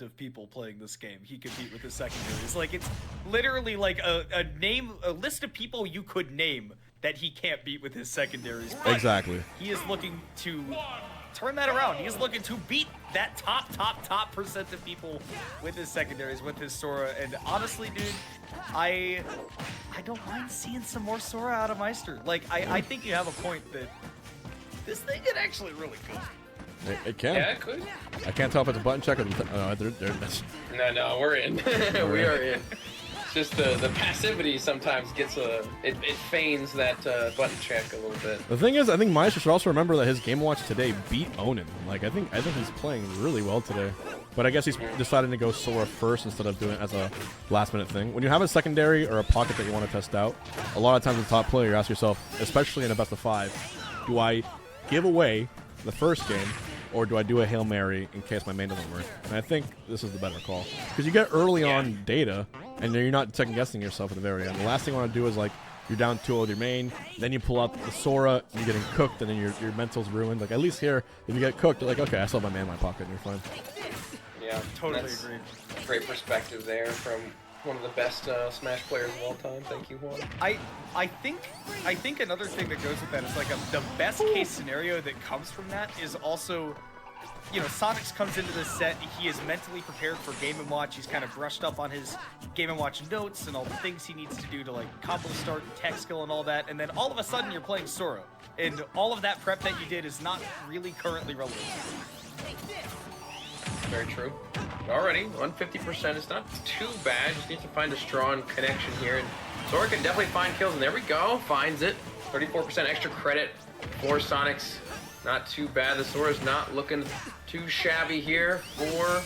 of people playing this game he could beat with his secondaries. Like, it's literally like a list of people you could name that he can't beat with his secondaries. But exactly. he is looking to turn that around. He is looking to beat that top percent of people with his secondaries, with his Sora. And honestly, dude, I don't mind seeing some more Sora out of Maister. Like, I think you have a point that this thing could actually really good. It can. Yeah, it could. I can't tell if it's a button check or No, we're in. We are in. It's just the passivity sometimes gets it feigns that button check a little bit. The thing is, I think Maister should also remember that his Game & Watch today beat Onin. Like, I think he's playing really well today. But I guess he's deciding to go Sora first instead of doing it as a last-minute thing. When you have a secondary or a pocket that you want to test out, a lot of times as a top player, you ask yourself, especially in a best-of-5, do I give away the first game, or do I do a Hail Mary in case my main doesn't work? And I think this is the better call. Because you get early on data, and you're not second-guessing yourself at the very end. The last thing you want to do is, like, you're down 2-0 with your main, then you pull out the Sora, and you're getting cooked, and then your mental's ruined. Like, at least here, if you get cooked, you're like, okay, I still have my man in my pocket, and you're fine. Yeah, totally agree. Great perspective there from one of the best Smash players of all time. Thank you, Juan. I think another thing that goes with that is like the best case scenario that comes from that is also, you know, Sonix comes into this set, he is mentally prepared for Game & Watch, he's kind of brushed up on his Game & Watch notes and all the things he needs to do to like combo start and tech skill and all that, and then all of a sudden you're playing Sora, and all of that prep that you did is not really currently relevant. Very true. Already, 150% is not too bad. Just need to find a strong connection here. And Sora can definitely find kills, and there we go. Finds it. 34% extra credit for Sonix. Not too bad. The Sora's not looking too shabby here for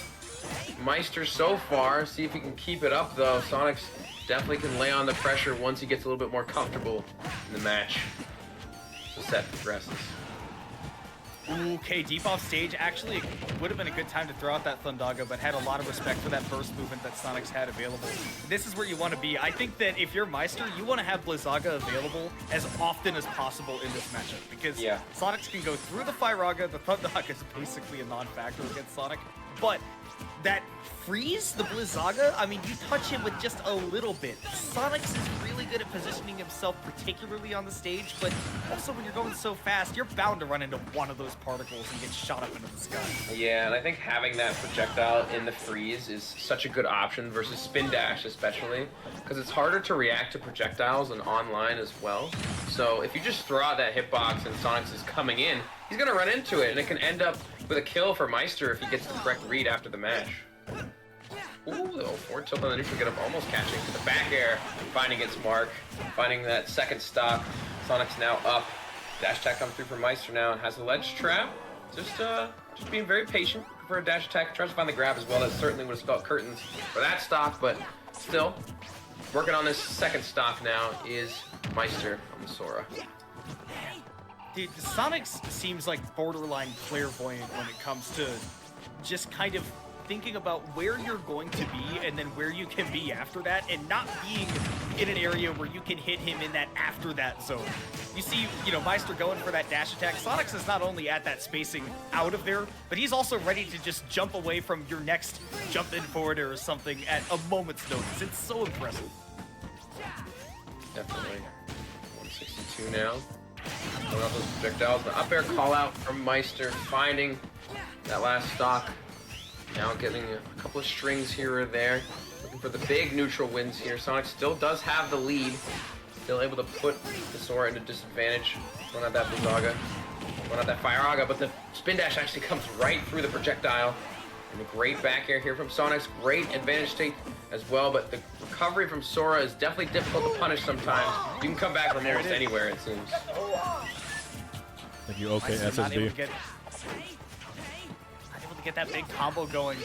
Maister so far. See if he can keep it up, though. Sonix definitely can lay on the pressure once he gets a little bit more comfortable in the match. The set progresses. Okay, deep off stage. Actually, it would have been a good time to throw out that Thundaga, but had a lot of respect for that burst movement that Sonix had available. This is where you want to be. I think that if you're Maister, you want to have Blizzaga available as often as possible in this matchup, because Sonix can go through the Firaga. The Thundaga is basically a non-factor against Sonic, but that freeze, the Blizzaga, I mean, you touch him with just a little bit. Sonix is really good at positioning himself, particularly on the stage, but also when you're going so fast, you're bound to run into one of those particles and get shot up into the sky. Yeah, and I think having that projectile in the freeze is such a good option versus spin dash especially, because it's harder to react to projectiles and online as well. So if you just throw out that hitbox and Sonix is coming in, he's going to run into it, and it can end up with a kill for Maister if he gets the correct read after the match. Ooh, the forward tilt on the neutral get up, almost catching to the back air, finding its mark, finding that second stock. Sonic's now up. Dash attack comes through for Maister now and has a ledge trap. Just being very patient for a dash attack. Tries to find the grab as well. As certainly would have spelled curtains for that stock, but still working on this second stock now is Maister on the Sora. Dude, Sonix seems like borderline clairvoyant when it comes to just kind of thinking about where you're going to be and then where you can be after that, and not being in an area where you can hit him in that after that zone. You see, you know, Maister going for that dash attack. Sonix is not only at that spacing out of there, but he's also ready to just jump away from your next jump in forward or something at a moment's notice. It's so impressive. Definitely. 162 now. Going off those projectiles. The up air call out from Maister, finding that last stock. Now getting a couple of strings here or there. Looking for the big neutral wins here. Sonix still does have the lead. Still able to put the Sora into disadvantage. Run out that Blizzaga. Run out that Firaga, but the spin dash actually comes right through the projectile. And a great back air here from Sonix. Great advantage take as well, but the recovery from Sora is definitely difficult to punish sometimes. You can come back from almost anywhere, it seems. Thank you, okay, SSD. Get that big combo going,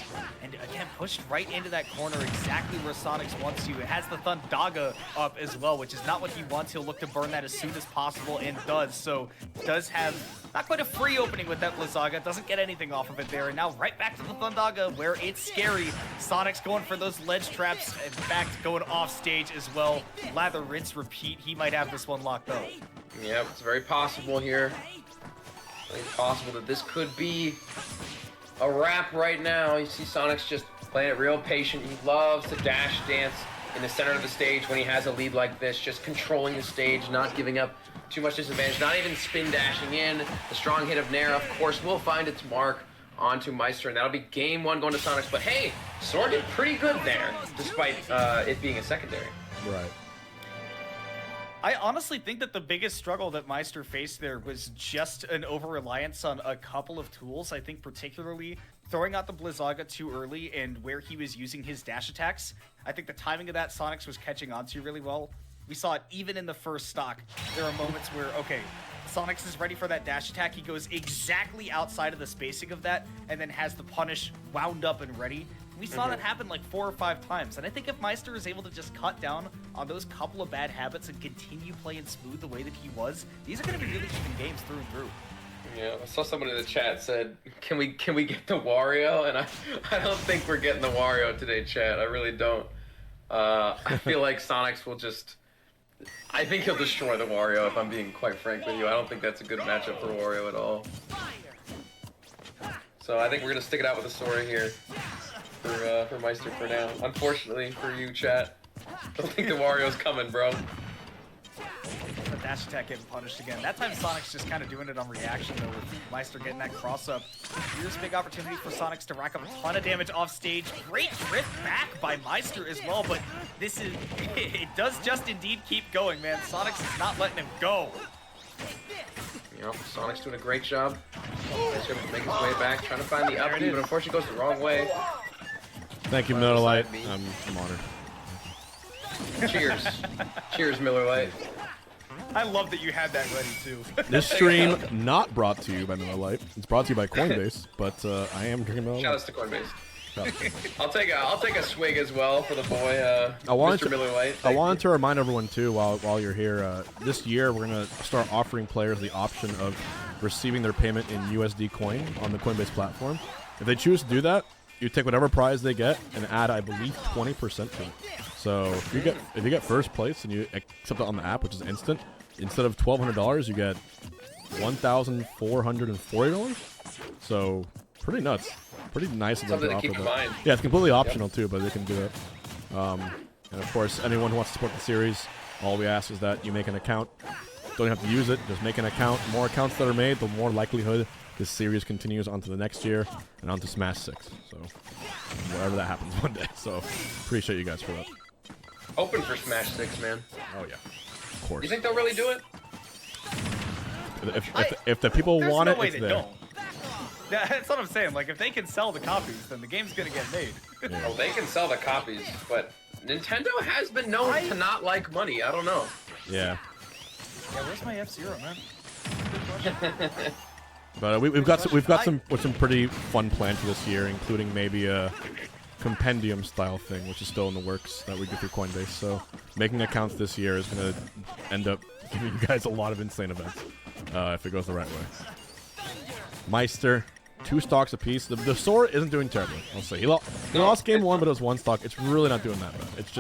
and again pushed right into that corner exactly where Sonix wants you. It has the Thundaga up as well, which is not what he wants. He'll look to burn that as soon as possible, and does. So does have not quite a free opening with that Blizzaga, doesn't get anything off of it there, and now right back to the Thundaga where it's scary. Sonix going for those ledge traps, in fact going off stage as well. Lather, rinse, repeat. He might have this one locked up. Yeah, it's very possible here. Very possible that this could be a wrap right now. You see Sonix just Playing it real patient. He loves to dash dance in the center of the stage when he has a lead like this, just controlling the stage, not giving up too much disadvantage, not even spin dashing in. The strong hit of Nair, of course, will find its mark onto Maister, and that'll be game one going to Sonix. But hey, Sora did pretty good there, despite it being a secondary. Right. I honestly think that the biggest struggle that Maister faced there was just an over-reliance on a couple of tools. I think particularly throwing out the Blizzaga too early and where he was using his dash attacks. I think the timing of that Sonix was catching on to really well. We saw it even in the first stock. There are moments where, okay, Sonix is ready for that dash attack. He goes exactly outside of the spacing of that and then has the punish wound up and ready. We saw that happen like 4 or 5 times. And I think if Maister is able to just cut down on those couple of bad habits and continue playing smooth the way that he was, these are going to be really even games through and through. Yeah, I saw someone in the chat said, can we get the Wario? And I don't think we're getting the Wario today, chat. I really don't. I feel like Sonix will just... I think he'll destroy the Wario, if I'm being quite frank with you. I don't think that's a good matchup for Wario at all. So I think we're going to stick it out with the Sora here for Maister for now. Unfortunately for you, chat. Don't think the Wario's coming, bro. The dash attack getting punished again. That time Sonix just kind of doing it on reaction though, with Maister getting that cross up. Here's a big opportunity for Sonix to rack up a ton of damage off stage. Great drift back by Maister as well, but this is, it does just indeed keep going, man. Sonix is not letting him go. You know, Sonic's doing a great job. He's able to make his way back, trying to find the up B, but unfortunately goes the wrong way. Thank you, Miller Lite. I'm honored. Cheers. Cheers, Miller Lite. I love that you had that ready too. This stream not brought to you by Miller Lite. It's brought to you by Coinbase, but I am drinking Miller Lite. Shout out to Coinbase. I'll take a swig as well for the boy, Mr. Miller Lite. I wanted to remind everyone too, while you're here, this year we're gonna start offering players the option of receiving their payment in USD coin on the Coinbase platform. If they choose to do that, you take whatever prize they get and add, I believe, 20% to it. So if you get first place and you accept it on the app, which is instant, instead of $1,200, you get $1,440. So pretty nuts. Pretty nice of them to offer that. Yeah, it's completely optional too, but they can do it. And of course, anyone who wants to support the series, all we ask is that you make an account. Don't have to use it. Just make an account. The more accounts that are made, the more likelihood this series continues onto the next year and onto Smash 6. So whatever that happens one day. So appreciate you guys for that. Open for Smash 6, man. Oh yeah, of course. You think they'll really do it? If the people want it, it's there. Don't. That's what I'm saying. Like, if they can sell the copies, then the game's gonna get made. Yeah. Oh, they can sell the copies, but Nintendo has been known to not like money. I don't know. Yeah. Yeah, where's my F-Zero, man? But we've got some pretty fun planned for this year, including maybe a compendium style thing, which is still in the works that we do through Coinbase. So making accounts this year is gonna end up giving you guys a lot of insane events if it goes the right way. Maister, 2 stocks apiece. The Sora isn't doing terribly. I'll say he lost game 1, but it was 1 stock. It's really not doing that bad. It's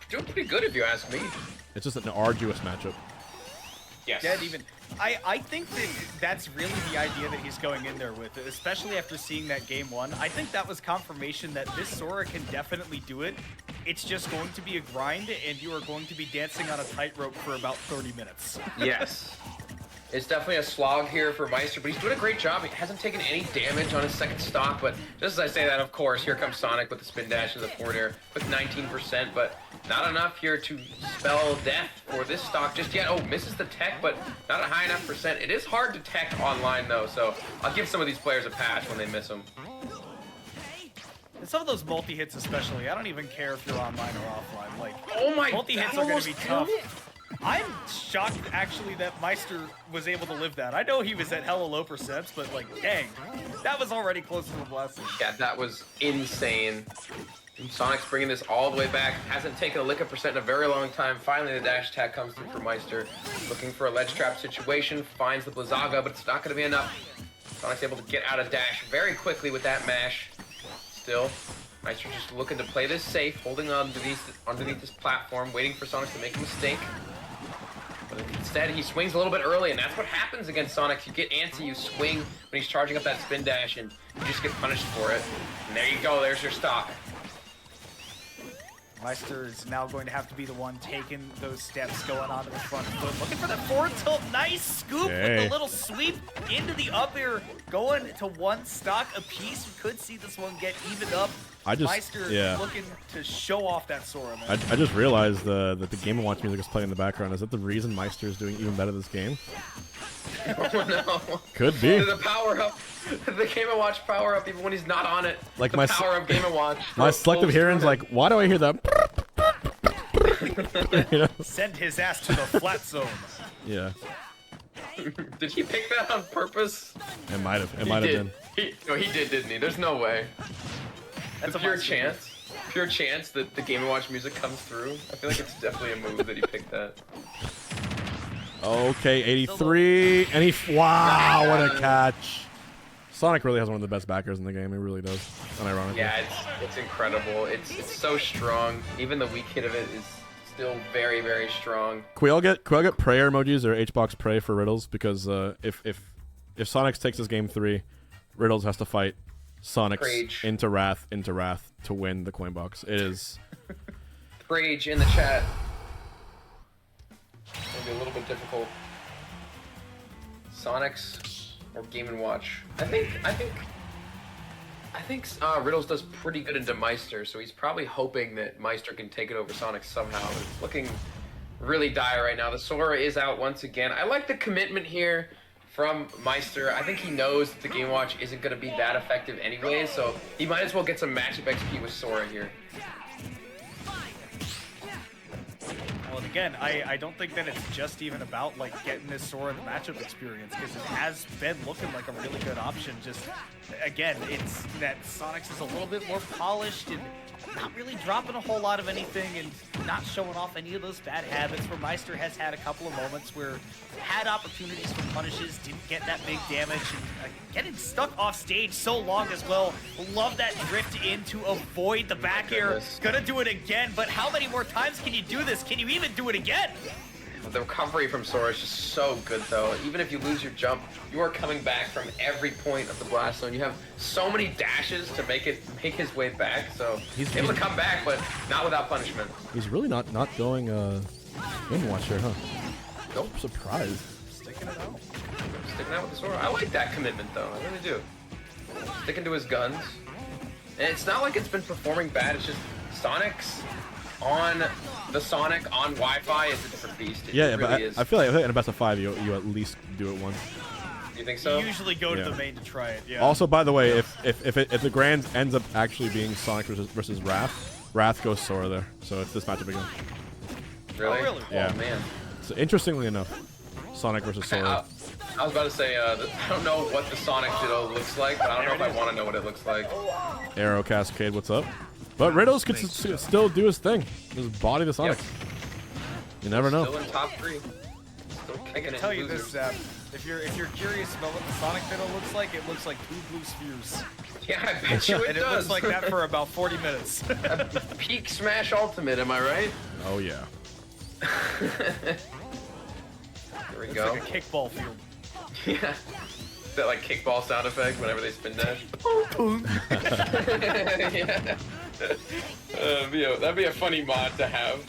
doing pretty good if you ask me. It's just an arduous matchup. Yes. Yeah, I think that that's really the idea that he's going in there with, especially after seeing that game 1. I think that was confirmation that this Sora can definitely do it. It's just going to be a grind, and you are going to be dancing on a tightrope for about 30 minutes. Yes. It's definitely a slog here for Maister, but he's doing a great job. He hasn't taken any damage on his second stock, but just as I say that, of course, here comes Sonic with the spin dash and the forward air with 19%, but not enough here to spell death for this stock just yet. Oh, misses the tech, but not a high enough percent. It is hard to tech online, though, so I'll give some of these players a pass when they miss them. And some of those multi-hits especially, I don't even care if you're online or offline. Like, oh my, multi-hits are going to be tough. I'm shocked, actually, that Maister was able to live that. I know he was at hella low percents, but, like, dang, that was already close to the blessing. Yeah, that was insane. And Sonic's bringing this all the way back. Hasn't taken a lick of percent in a very long time. Finally, the dash attack comes through for Maister. Looking for a ledge trap situation. Finds the Blizzaga, but it's not going to be enough. Sonic's able to get out of dash very quickly with that mash. Still, Maister just looking to play this safe, holding on underneath this platform, waiting for Sonic to make a mistake. But Instead, he swings a little bit early, and that's what happens against Sonix. You get antsy, you swing when he's charging up that spin dash, and you just get punished for it. And there you go, there's your stock. Maister is now going to have to be the one taking those steps, going onto the front foot. Looking for that forward tilt. Nice scoop with the little sweep into the up air, going to one stock apiece. We could see this one get evened up. Maister looking to show off that Sora, man. I just realized that the Game & Watch music is playing in the background. Is that the reason Maister is doing even better this game? Oh no. Could be. The power up. The Game & Watch power up even when he's not on it. Like the power of Game & Watch. My selective hearing's like, why do I hear that? You know? Send his ass to the flat zone. Yeah. Did he pick that on purpose? It might have. It might have been. No, he did, didn't he? There's no way. That's a pure chance. Pure chance that the Game & Watch music comes through. I feel like it's definitely a move that he picked that. Okay, 83, and he. Wow, what a catch! Sonic really has one of the best backers in the game. He really does, unironically. Yeah, it's incredible. It's so strong. Even the weak hit of it is still very, very strong. Can we all get prayer emojis or HBox pray for Riddles? Because if Sonix takes this game 3, Riddles has to fight Sonix into Wrath to win the Coinbox. It is. Rage in the chat. It'll be a little bit difficult. Sonix or Game & Watch. I think Riddles does pretty good into Maister, so he's probably hoping that Maister can take it over Sonix somehow. It's looking really dire right now. The Sora is out once again. I like the commitment here from Maister. I think he knows that the Game & Watch isn't going to be that effective anyway, so he might as well get some matchup XP with Sora here. Well, again, I don't think that it's just even about like getting this Sora the matchup experience, because it has been looking like a really good option. Just again, it's that Sonix is a little bit more polished and not really dropping a whole lot of anything and not showing off any of those bad habits, where Maister has had a couple of moments where had opportunities for punishes, didn't get that big damage, and getting stuck off stage so long as well. Love that drift in to avoid the back air. Gonna do it again, but how many more times can you do this? Can you even do it again? The recovery from Sora is just so good, though. Even if you lose your jump, you are coming back from every point of the blast zone. You have so many dashes to make his way back, so he's able to come back, but not without punishment. He's really not going Game & Watch here, huh? Nope. Surprised. Sticking it out. Sticking out with the Sora. I like that commitment, though. I really do. Sticking to his guns. And it's not like it's been performing bad. It's just Sonix on the Sonic on Wi-Fi is a different beast. It really but is. I feel like in a best of 5, you at least do it once. You think so? You usually go to the main to try it. Yeah. Also, by the way, if the grand ends up actually being Sonic versus Wrath goes Sora there. So it's this matchup again. Really? Oh, really? Yeah. Oh, man. So interestingly enough, Sonic versus Sora. I was about to say, I don't know what the Sonic Ditto looks like, but I don't know if I want to know what it looks like. Arrow Cascade, what's up? But Riddles could still do his thing. Just body the Sonic. Yep. You never know. Still in top 3. Still I can tell you this, if you're curious about what the Sonic Ditto looks like, it looks like 2 blue spheres. Yeah, I bet you it and does. it looks like that for about 40 minutes. Peak Smash Ultimate, am I right? Oh yeah. Here we It's go. like a kickball field. Yeah. That like kickball sound effect whenever they spin dash. Yeah. That'd be a funny mod to have.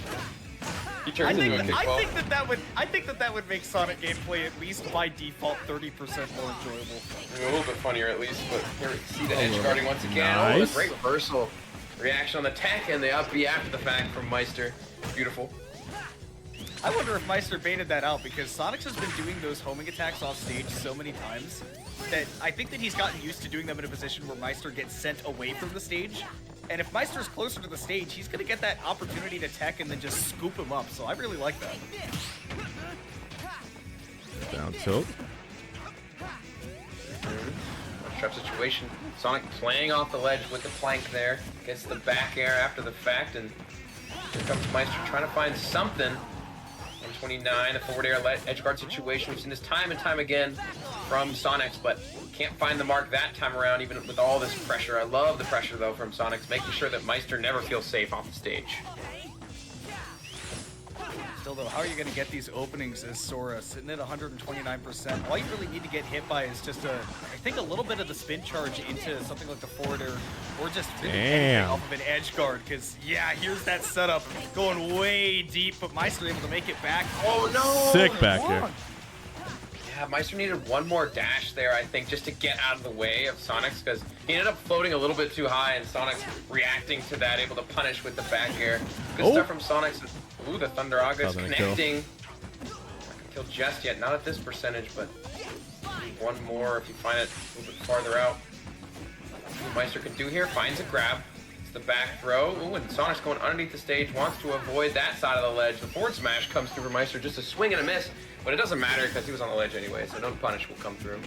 He turns into a kickball. I think that would make Sonic gameplay at least by default 30% more enjoyable. A little bit funnier at least, but here we see the edge guarding once again. Nice. Oh, the great reversal. Reaction on the tech and the up B after the fact from Maister. Beautiful. I wonder if Maister baited that out, because Sonix has been doing those homing attacks off stage so many times that I think that he's gotten used to doing them in a position where Maister gets sent away from the stage. And if Maister's closer to the stage, he's going to get that opportunity to tech and then just scoop him up. So I really like that. Down tilt. Trap situation. Sonic playing off the ledge with the plank there. Gets the back air after the fact, and here comes Maister trying to find something. 129, a forward air edge guard situation. We've seen this time and time again from Sonix, but can't find the mark that time around, even with all this pressure. I love the pressure, though, from Sonix, making sure that Maister never feels safe off the stage. Still still, though, how are you going to get these openings as Sora sitting at 129%? All you really need to get hit by is just I think a little bit of the spin charge into something like the forward air, or just really anything off of an edge guard. Because yeah, here's that setup going way deep, but Maister able to make it back. Oh no! Sick back here. Yeah, Maister needed one more dash there, I think, just to get out of the way of Sonix, because he ended up floating a little bit too high, and Sonix reacting to that, able to punish with the back air. Good stuff from Sonix. Ooh, the Thunderaga is connecting. Not gonna kill just yet, not at this percentage, but one more if you find it a little bit farther out. What Maister can do here, finds a grab. It's the back throw. Ooh, and Sonix going underneath the stage, wants to avoid that side of the ledge. The forward smash comes through for Maister, just a swing and a miss. But it doesn't matter because he was on the ledge anyway, so no punish will come through.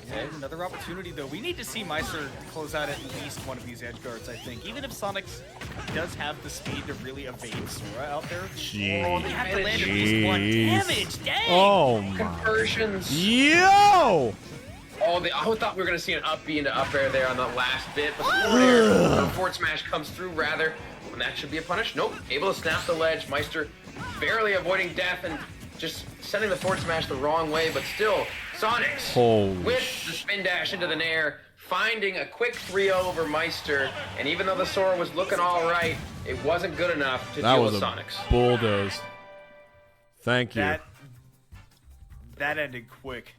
Okay. Another opportunity, though. We need to see Maister close out at least one of these edge guards, I think. Even if Sonix does have the speed to really evade Sora out there. Jeez. Oh, you have to land at least one damage. Dang! Oh my. Conversions. Yo! Oh, I thought we were going to see an up B into up air there on the last bit, but the forward smash comes through rather. And that should be a punish. Nope. Able to snap the ledge. Maister barely avoiding death and just sending the forward smash the wrong way, but still, Sonix with the spin dash into the nair, finding a quick 3-0 over Maister, and even though the Sora was looking all right, it wasn't good enough to deal with Sonix. Bulldoze. Thank you. That ended quick.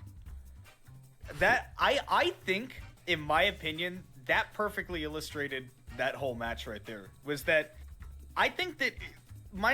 That I think, in my opinion, that perfectly illustrated that whole match right there. Was that I think that my